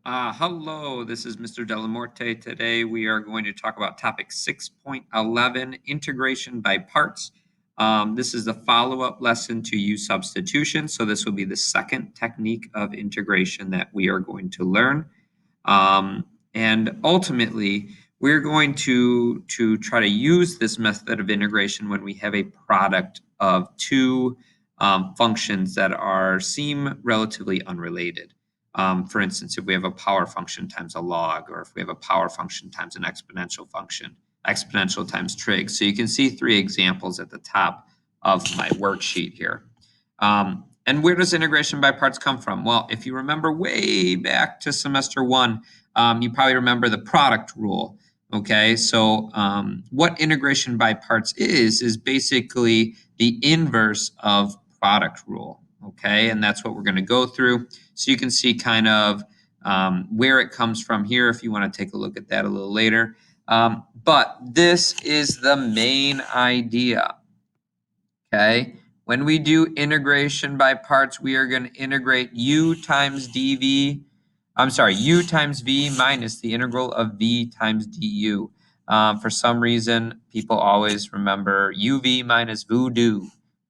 Hello, this is Mr. Delamorte. Today we are going to talk about topic 6.11, integration by parts. This is the follow-up lesson to U substitution. So this will be the second technique of integration that we are going to learn. And ultimately, we're going to try to use this method of integration when we have a product of two functions that seem relatively unrelated. For instance, if we have a power function times a log, or if we have a power function times an exponential function, exponential times trig. So you can see three examples at the top of my worksheet here. And where does integration by parts come from? Well, if you remember way back to semester one, you probably remember the product rule. Okay, so what integration by parts is basically the inverse of product rule. Okay, and that's what we're going to go through. So you can see kind of where it comes from here if you want to take a look at that a little later. But this is the main idea. Okay, when we do integration by parts, we are going to integrate u times dv. I'm sorry, u times v minus the integral of v times du. For some reason, people always remember uv minus voodoo,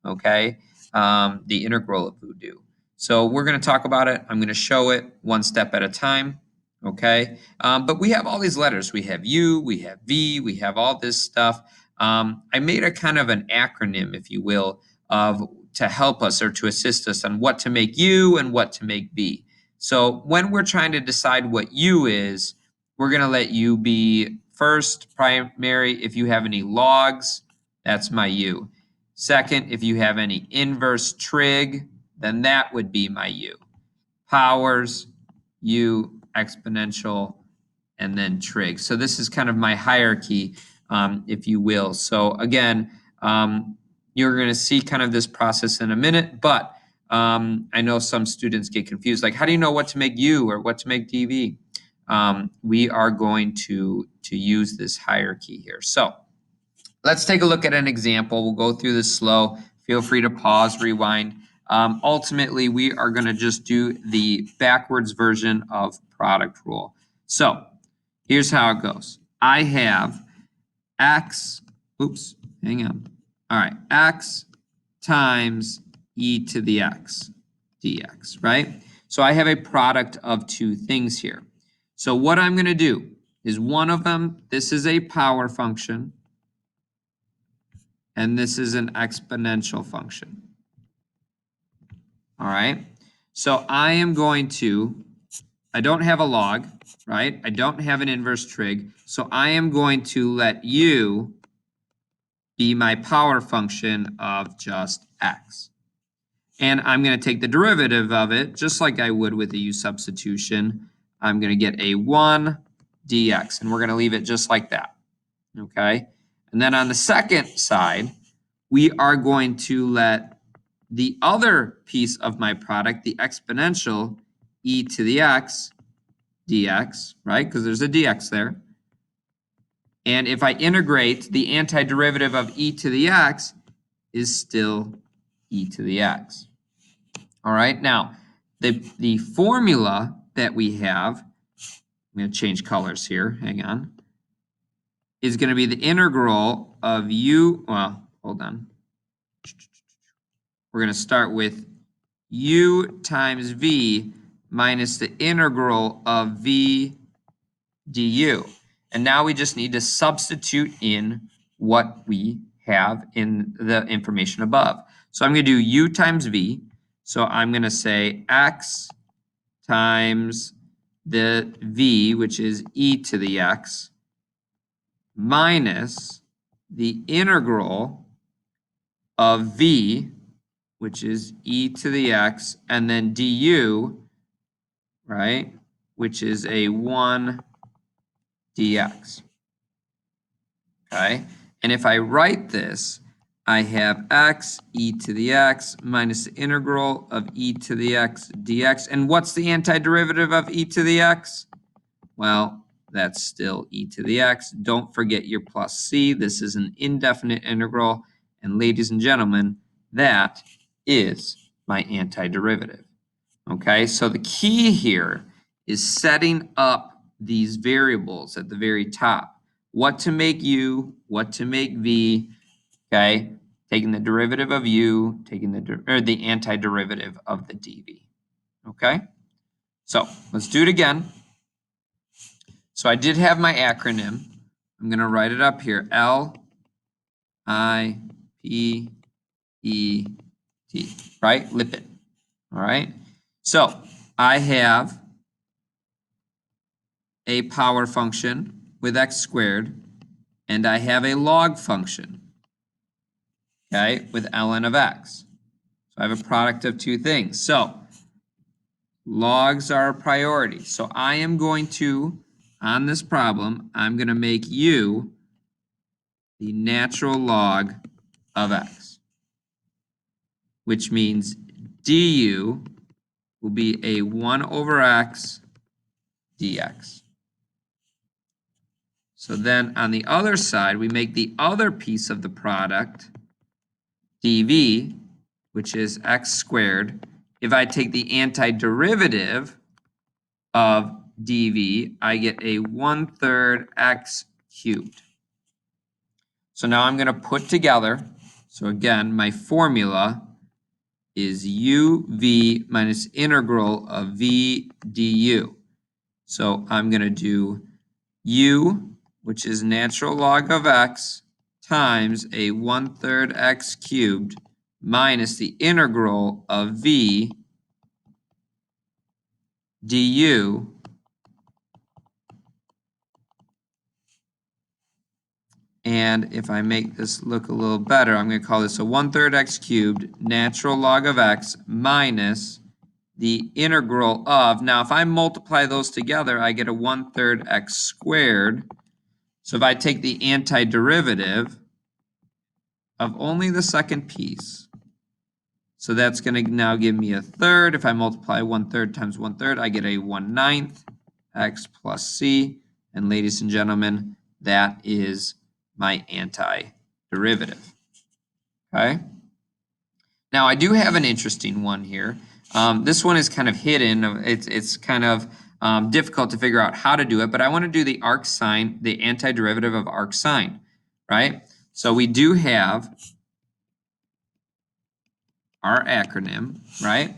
okay? The integral of voodoo. So we're going to talk about it. I'm going to show it one step at a time, okay? But we have all these letters. We have u, we have v, we have all this stuff. I made a kind of an acronym, if you will, to help us or to assist us on what to make u and what to make v. So when we're trying to decide what u is, we're going to let u be first primary. If you have any logs, that's my u. Second, if you have any inverse trig, then that would be my u. Powers, u, exponential, and then trig. So this is kind of my hierarchy, if you will. So again, you're going to see kind of this process in a minute, but I know some students get confused, like how do you know what to make u or what to make dv? We are going to use this hierarchy here. So let's take a look at an example. We'll go through this slow. Feel free to pause, rewind. Ultimately, we are going to just do the backwards version of product rule. So here's how it goes. I have x, oops, hang on. All right, x times e to the x dx, right? So I have a product of two things here. So what I'm going to do is one of them, this is a power function, and this is an exponential function. All right, so I am going to, I don't have a log, right? I don't have an inverse trig, so I am going to let u be my power function of just x. And I'm going to take the derivative of it, just like I would with the u substitution. I'm going to get a 1 dx, and we're going to leave it just like that, okay? And then on the second side, we are going to let the other piece of my product, the exponential e to the x dx, right? Because there's a dx there. And if I integrate, the antiderivative of e to the x is still e to the x. All right, now the formula that we have, I'm going to change colors here, hang on, is going to be the integral of u, well, hold on. We're going to start with u times v minus the integral of v du. And now we just need to substitute in what we have in the information above. So I'm going to do u times v. So I'm going to say x times the v, which is e to the x, minus the integral of v, which is e to the x, and then du, right, which is a 1 dx. Okay, and if I write this, I have x e to the x minus the integral of e to the x dx. And what's the antiderivative of e to the x? Well, that's still e to the x. Don't forget your plus c. This is an indefinite integral. And ladies and gentlemen, that is my antiderivative. Okay, so the key here is setting up these variables at the very top. What to make u, what to make v, okay? Taking the derivative of u, taking the antiderivative of the dv, okay? So let's do it again. So I did have my acronym. I'm going to write it up here. L-I-P-E-T, right? Lipid, all right? So I have a power function with x squared, and I have a log function, okay, with ln of x. So I have a product of two things. So logs are a priority. So I am going to, on this problem, I'm going to make u the natural log of x, which means du will be a 1 over x dx. So then on the other side, we make the other piece of the product dv, which is x squared. If I take the antiderivative of dv, I get a 1/3 x cubed. So now I'm going to put together, so again, my formula is uv minus integral of v du. So I'm going to do u, which is natural log of x, times a 1/3 x cubed minus the integral of v du and if I make this look a little better, I'm going to call this a 1/3 x cubed natural log of x minus the integral of, now if I multiply those together, I get a 1/3 x squared. So if I take the antiderivative of only the second piece, so that's going to now give me a third. If I multiply 1/3 times 1/3, I get a 1/9 x plus c. And ladies and gentlemen, that is my antiderivative. Okay? Now I do have an interesting one here. This one is kind of hidden. It's kind of difficult to figure out how to do it, but I want to do the arc sine, the antiderivative of arc sine, right? So we do have our acronym, right?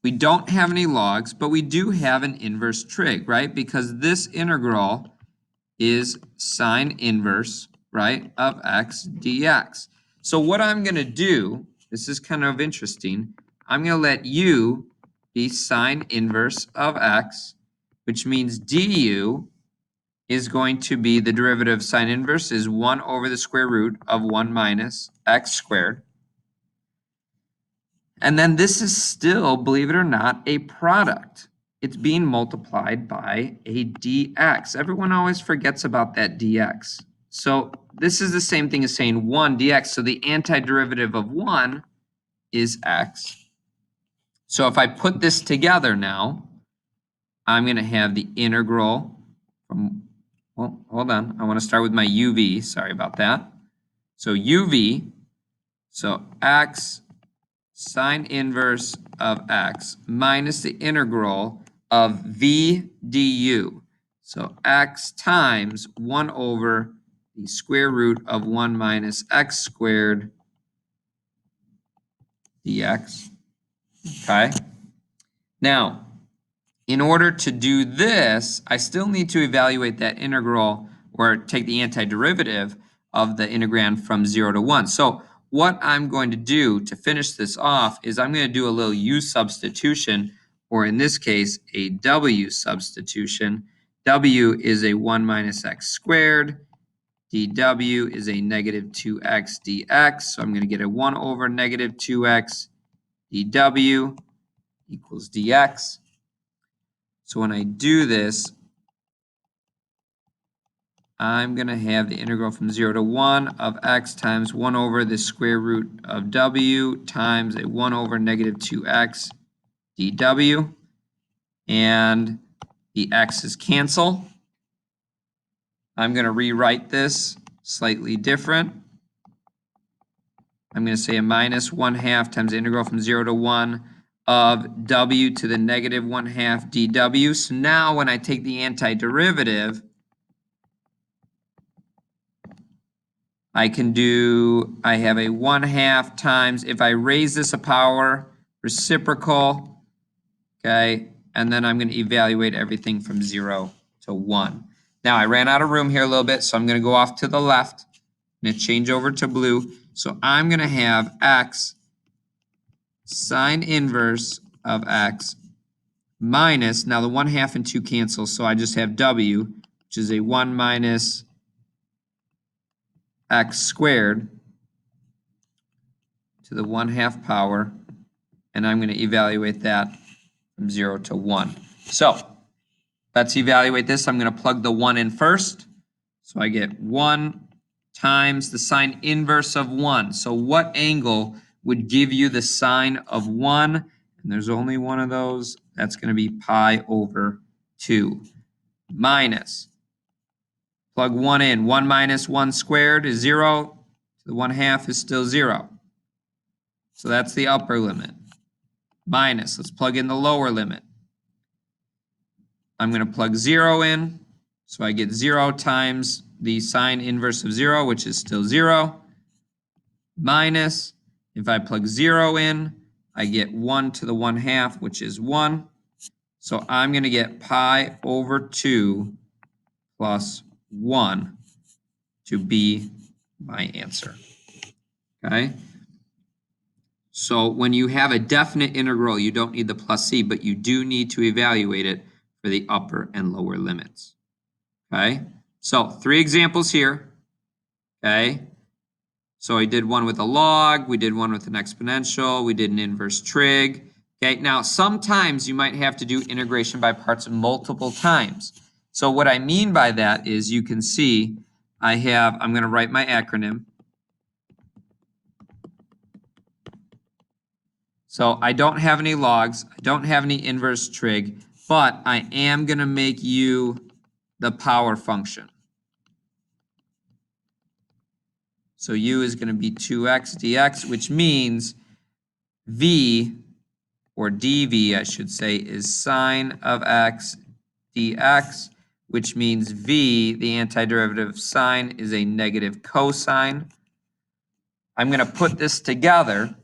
We don't have any logs, but we do have an inverse trig, right? Because this integral is sine inverse, right, of x dx. So what I'm going to do, this is kind of interesting, I'm going to let u be sine inverse of x, which means du is going to be, the derivative of sine inverse is 1 over the square root of 1 minus x squared. And then this is still, believe it or not, a product. It's being multiplied by a dx. Everyone always forgets about that dx. So this is the same thing as saying 1 dx. So the antiderivative of 1 is x. So if I put this together now, I'm going to have the integral from, well, hold on. I want to start with my uv. Sorry about that. So uv, so x sine inverse of x minus the integral of v du. So x times 1 over the square root of 1 minus x squared dx. Okay. Now, in order to do this, I still need to evaluate that integral or take the antiderivative of the integrand from 0 to 1. So what I'm going to do to finish this off is I'm going to do a little u substitution, or in this case, a w substitution. W is a 1 minus x squared. dw is a negative 2x dx. So I'm going to get a 1 over negative 2x dw equals dx. So when I do this, I'm going to have the integral from 0 to 1 of x times 1 over the square root of w times a 1 over negative 2x dw. And the x's cancel. I'm going to rewrite this slightly different. I'm going to say a minus 1/2 times the integral from 0 to 1 of w to the negative 1/2 dw. So now when I take the antiderivative, I have a 1/2 times, if I raise this a power, reciprocal, okay, and then I'm going to evaluate everything from 0 to 1. Now, I ran out of room here a little bit, so I'm going to go off to the left. I'm going to change over to blue. So I'm going to have x sine inverse of x minus, now the 1/2 and 2 cancel, so I just have w, which is a 1 minus x squared to the 1/2 power, and I'm going to evaluate that from 0 to 1. So let's evaluate this. I'm going to plug the 1 in first. So I get 1 times the sine inverse of 1. So what angle would give you the sine of 1? And there's only one of those. That's going to be pi over 2. Minus. Plug 1 in. 1 minus 1 squared is 0. The 1/2 is still 0. So that's the upper limit. Minus. Let's plug in the lower limit. I'm going to plug 0 in. So I get 0 times the sine inverse of 0, which is still 0. Minus, if I plug 0 in, I get 1 to the 1/2, which is 1. So I'm going to get pi over 2 plus 1 to be my answer. Okay? So when you have a definite integral, you don't need the plus c, but you do need to evaluate it for the upper and lower limits. Okay? So 3 examples here. Okay? So I did one with a log, we did one with an exponential, we did an inverse trig. Okay, now sometimes you might have to do integration by parts multiple times. So what I mean by that is you can see I'm going to write my acronym. So I don't have any logs, I don't have any inverse trig, but I am going to make u the power function. So u is going to be 2x dx, which means v, or dv, I should say, is sine of x dx, which means v, the antiderivative of sine, is a negative cosine. I'm going to put this together.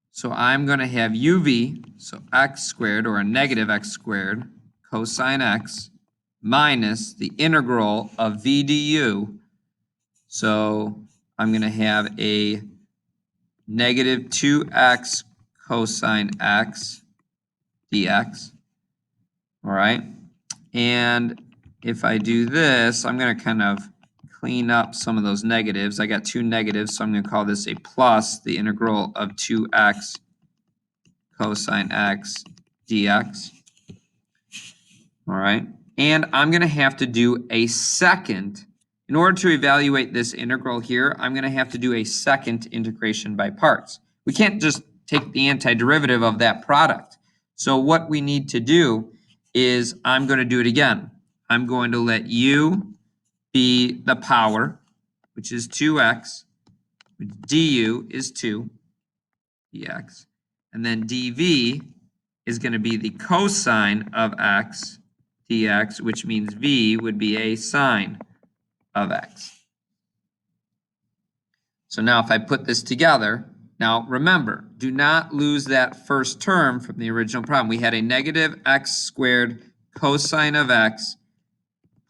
So I'm going to have uv, so x squared, or a negative x squared, cosine x, minus the integral of v du. So I'm going to have a negative 2x cosine x dx. All right. And if I do this, I'm going to kind of clean up some of those negatives. I got 2 negatives, so I'm going to call this a plus the integral of 2x cosine x dx. All right. And I'm going to have to do a second. In order to evaluate this integral here, I'm going to have to do a second integration by parts. We can't just take the antiderivative of that product. So what we need to do is I'm going to do it again. I'm going to let u be the power, which is 2x, which du is 2 dx, and then dv is going to be the cosine of x dx, which means v would be a sine of x. So now if I put this together, now remember, do not lose that first term from the original problem. We had a negative x squared cosine of x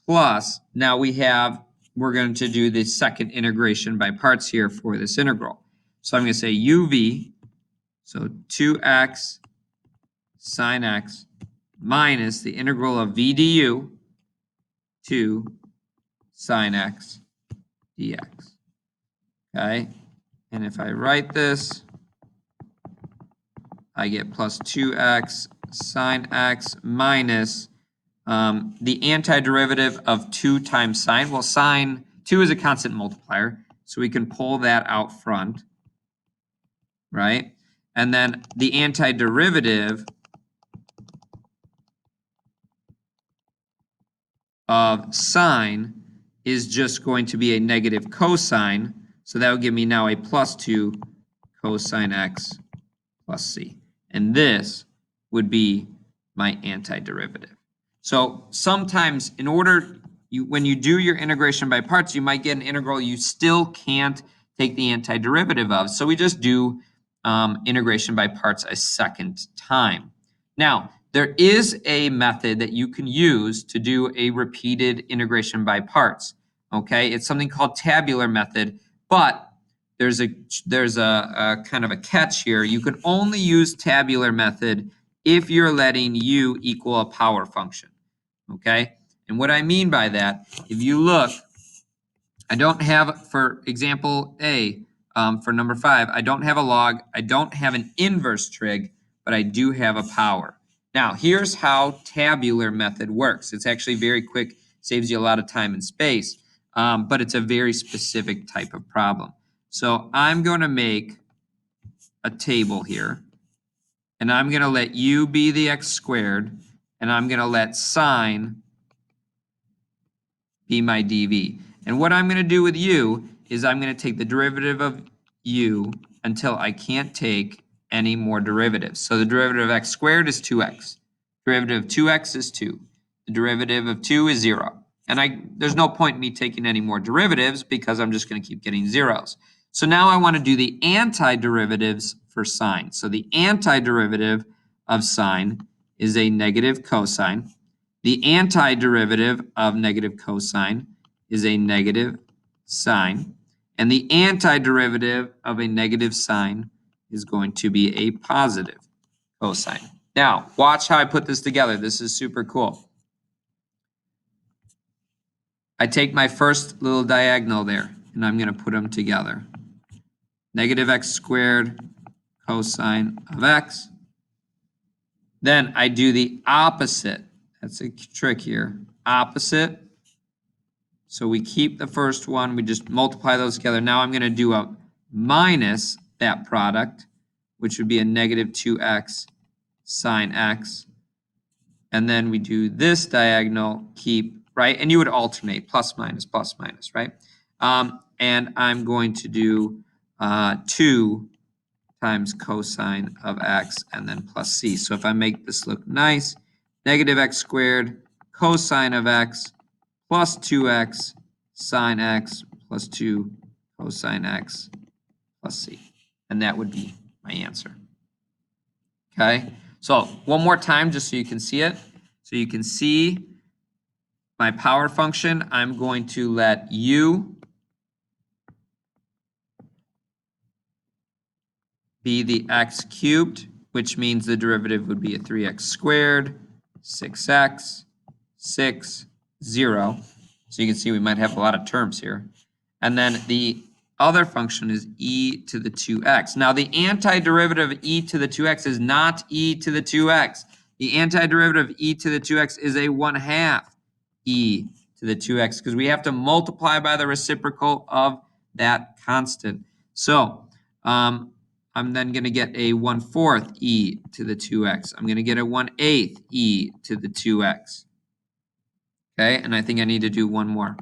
plus, now we're going to do the second integration by parts here for this integral. So I'm going to say uv, so 2x sine x minus the integral of v du, 2 sine x dx. Okay, and if I write this, I get plus 2x sine x minus the antiderivative of 2 times sine. Well, sine, 2 is a constant multiplier, so we can pull that out front, right? And then the antiderivative of sine is just going to be a negative cosine. So that would give me now a plus 2 cosine x plus c. And this would be my antiderivative. So sometimes in order, when you do your integration by parts, you might get an integral you still can't take the antiderivative of. So we just do integration by parts a second time. Now, there is a method that you can use to do a repeated integration by parts. Okay, it's something called tabular method, but there's a kind of a catch here. You can only use tabular method if you're letting u equal a power function. Okay, and what I mean by that, if you look, I don't have, for example A, for number 5, I don't have a log, I don't have an inverse trig, but I do have a power. Now, here's how tabular method works. It's actually very quick, saves you a lot of time and space, but it's a very specific type of problem. So I'm going to make a table here, and I'm going to let u be the x squared, and I'm going to let sine be my dv. And what I'm going to do with u is I'm going to take the derivative of u until I can't take any more derivatives. So the derivative of x squared is 2x. Derivative of 2x is 2. The derivative of 2 is 0. And there's no point in me taking any more derivatives because I'm just going to keep getting zeros. So now I want to do the antiderivatives for sine. So the antiderivative of sine is a negative cosine. The antiderivative of negative cosine is a negative sine. And the antiderivative of a negative sine is going to be a positive cosine. Now, watch how I put this together. This is super cool. I take my first little diagonal there, and I'm going to put them together. Negative x squared cosine of x. Then I do the opposite. That's a trick here. Opposite. So we keep the first one. We just multiply those together. Now I'm going to do a minus that product, which would be a negative 2x sine x. And then we do this diagonal, keep, right? And you would alternate, plus, minus, right? And I'm going to do 2 times cosine of x and then plus c. So if I make this look nice, negative x squared cosine of x plus 2x sine x plus 2 cosine x plus c. And that would be my answer. Okay, so one more time just so you can see it. So you can see my power function. I'm going to let u be the x cubed, which means the derivative would be a 3x squared, 6x, 6, 0. So you can see we might have a lot of terms here. And then the other function is e to the 2x. Now the antiderivative of e to the 2x is not e to the 2x. The antiderivative of e to the 2x is a 1/2 e to the 2x because we have to multiply by the reciprocal of that constant. So I'm then going to get a 1/4 e to the 2x. I'm going to get a 1/8 e to the 2x. Okay, and I think I need to do one more.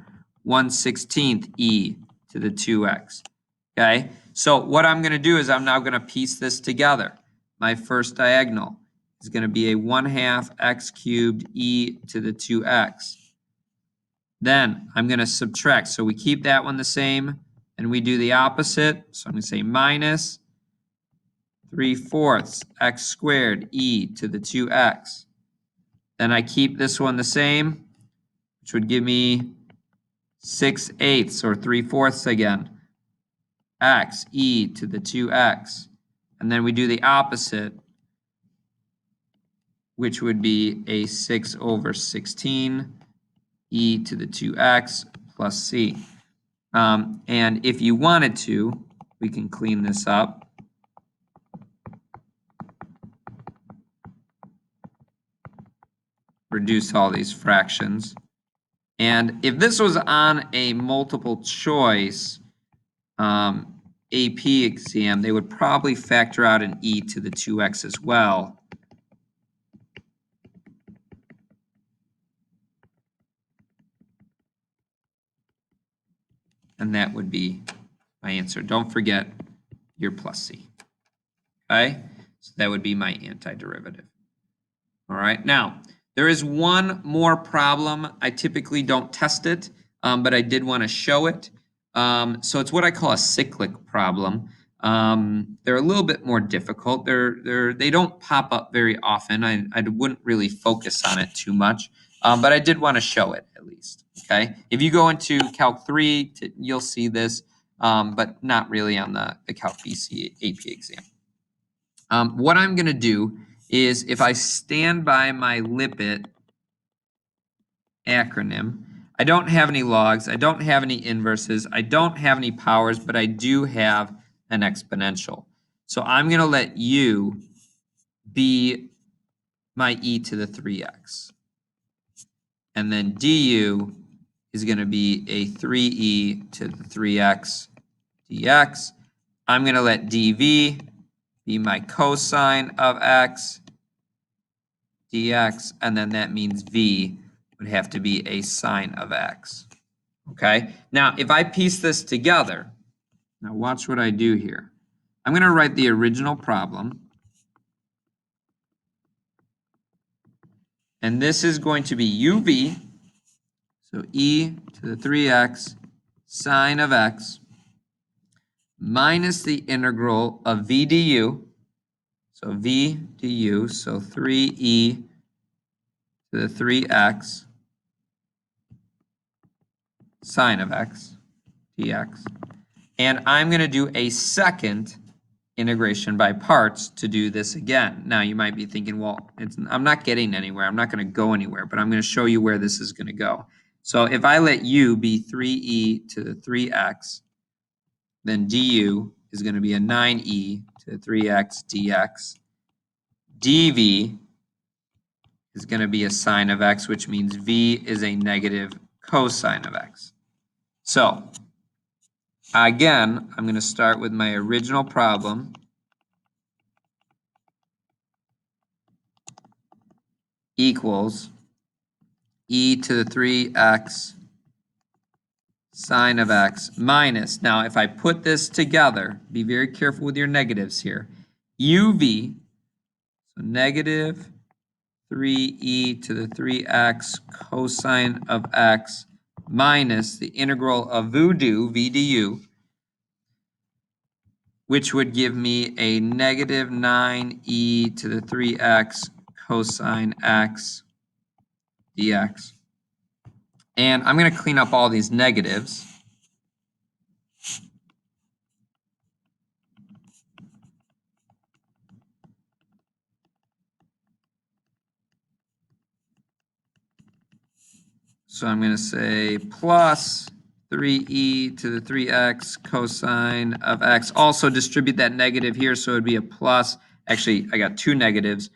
1/16 e to the 2x. Okay, so what I'm going to do is I'm now going to piece this together. My first diagonal is going to be a 1/2 x cubed e to the 2x. Then I'm going to subtract. So we keep that one the same, and we do the opposite. So I'm going to say minus 3/4 x squared e to the 2x. Then I keep this one the same, which would give me 6/8 or 3/4 again, x e to the 2x. And then we do the opposite, which would be a 6/16 e to the 2x plus c. And if you wanted to, we can clean this up. Reduce all these fractions. And if this was on a multiple choice AP exam, they would probably factor out an e to the 2x as well. And that would be my answer. Don't forget your plus c. Okay? So that would be my antiderivative. All right, now there is one more problem. I typically don't test it, but I did want to show it. So it's what I call a cyclic problem. They're a little bit more difficult. They don't pop up very often. I wouldn't really focus on it too much, but I did want to show it at least. Okay, if you go into Calc 3, you'll see this, but not really on the Calc BC AP exam. What I'm going to do is if I stand by my Lipit acronym, I don't have any logs, I don't have any inverses, I don't have any powers, but I do have an exponential. So I'm going to let U be my e to the 3x. And then du is going to be a 3e to the 3x dx. I'm going to let dv be my cosine of x dx, and then that means v would have to be a sine of x. Okay, now if I piece this together, now watch what I do here. I'm going to write the original problem, and this is going to be uv, so e to the 3x sine of x minus the integral of v du, so v du, so 3e to the 3x sine of x dx. And I'm going to do a second integration by parts to do this again. Now you might be thinking, well, I'm not getting anywhere. I'm not going to go anywhere, but I'm going to show you where this is going to go. So if I let u be 3e to the 3x, then du is going to be a 9e to the 3x dx. dv is going to be a sine of x, which means v is a negative cosine of x. So again, I'm going to start with my original problem. Equals e to the 3x sine of x minus, now if I put this together, be very careful with your negatives here, uv, so negative 3e to the 3x cosine of x minus the integral of vdu, which would give me a negative 9e to the 3x cosine x dx. And I'm going to clean up all these negatives. So I'm going to say plus 3e to the 3x cosine of x. Also distribute that negative here, so it would be a plus. Actually, I got two negatives.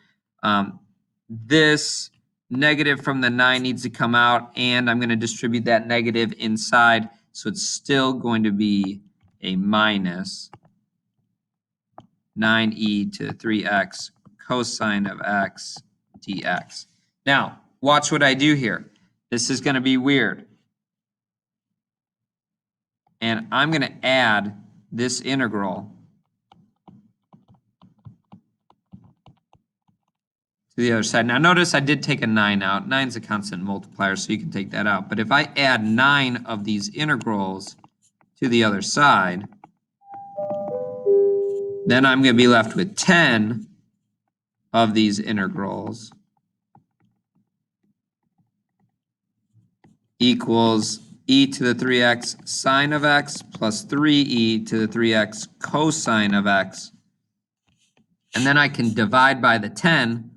This negative from the 9 needs to come out, and I'm going to distribute that negative inside, so it's still going to be a minus 9e to 3x cosine of x dx. Now, watch what I do here. This is going to be weird. And I'm going to add this integral to the other side. Now notice I did take a 9 out. 9 is a constant multiplier, so you can take that out. But if I add 9 of these integrals to the other side, then I'm going to be left with 10 of these integrals equals e to the 3x sine of x plus 3e to the 3x cosine of x. And then I can divide by the 10.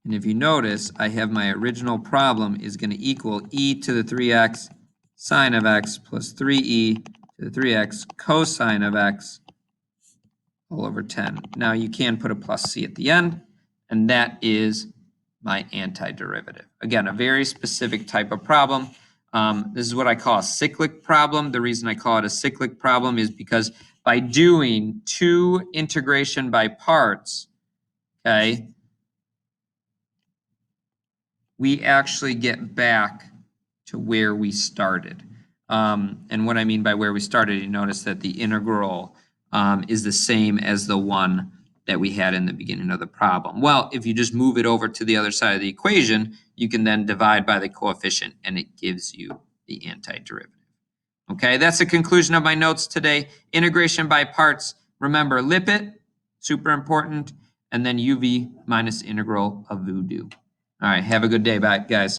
And if you notice, I have my original problem is going to equal e to the 3x sine of x plus 3e to the 3x cosine of x all over 10. Now you can put a plus c at the end, and that is my antiderivative. Again, a very specific type of problem. This is what I call a cyclic problem. The reason I call it a cyclic problem is because by doing two integration by parts, okay, we actually get back to where we started. And what I mean by where we started, you notice that the integral is the same as the one that we had in the beginning of the problem? Well, if you just move it over to the other side of the equation, you can then divide by the coefficient, and it gives you the antiderivative. Okay, that's the conclusion of my notes today. Integration by parts. Remember, Lipit, super important, and then UV minus integral of voodoo. All right, have a good day. Bye, guys.